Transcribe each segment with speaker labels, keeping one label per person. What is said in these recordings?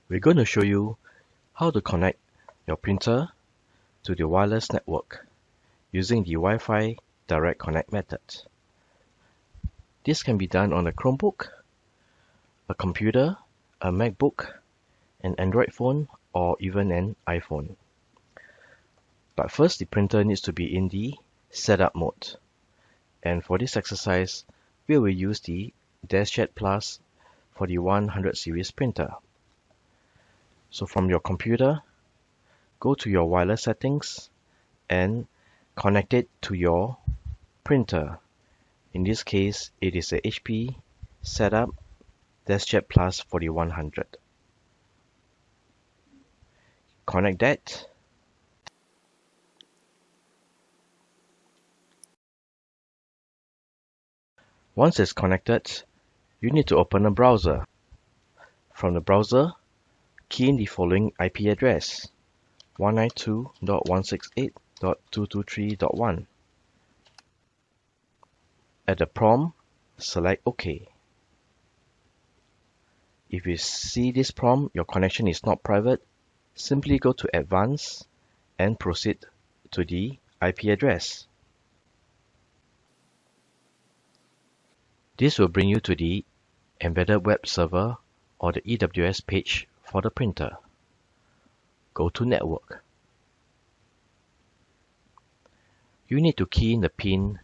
Speaker 1: We're going to show you how to connect your printer to the wireless network using the Wi-Fi Direct Connect method. This can be done on a Chromebook, a computer, a Macbook, an Android phone, or even an iPhone. But first, the printer needs to be in the setup mode. And for this exercise, we will use the Deskjet Plus for the 100 series printer. So from your computer, go to your wireless settings and connect it to your printer. In this case, it is a HP setup Deskjet Plus for the 100. Connect that. Once it's connected, you need to open a browser. From the browser, key in the following IP address: 192.168.223.1. At the prompt, select OK. If you see this prompt, your connection is not private, simply go to Advanced and proceed to the IP address. This will bring you to the Embedded Web Server or the EWS page for the printer. Go to Network. You need to key in the pin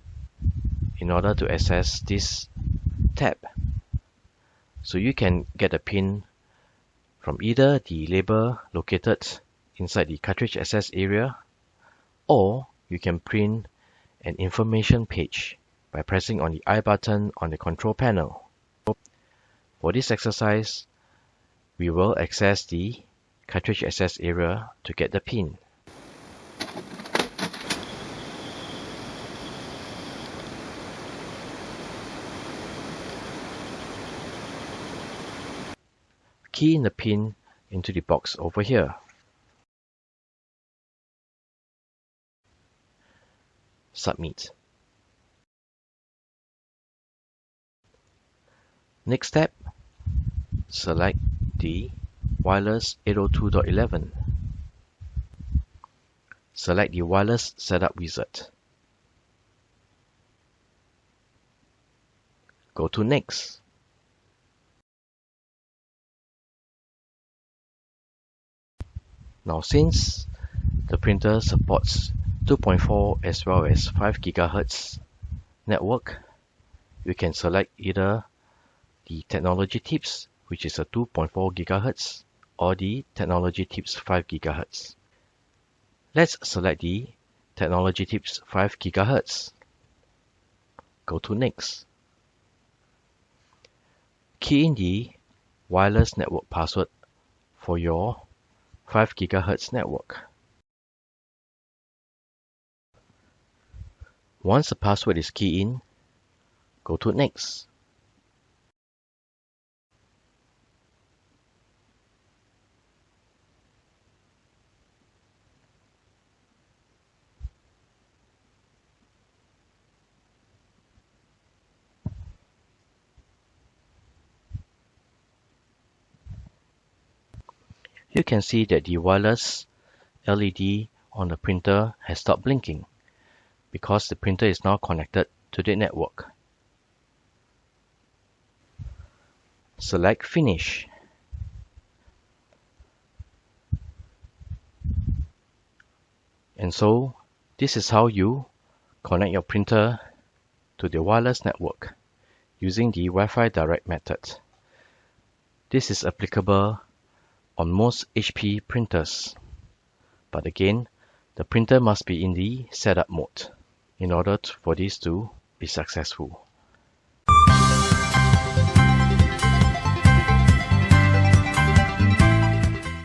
Speaker 1: in order to access this tab. So you can get a pin from either the label located inside the cartridge access area, or you can print an information page by pressing on the I button on the control panel. For this exercise, we will access the cartridge access area to get the pin. Key in the pin into the box over here. Submit. Next step, select the wireless 802.11. Select the wireless setup wizard. Go to Next. Now, since the printer supports 2.4 as well as 5 GHz network, you can select either the technology tips, which is a 2.4 GHz, or the technology tips 5 GHz. Let's select the technology tips 5 GHz. Go to Next. Key in the wireless network password for your 5 GHz network. Once the password is keyed in, go to Next. You can see that the wireless LED on the printer has stopped blinking because the printer is now connected to the network. Select Finish. And so, this is how you connect your printer to the wireless network using the Wi-Fi Direct method. This is applicable on most HP printers. But again, the printer must be in the setup mode in order for this to be successful.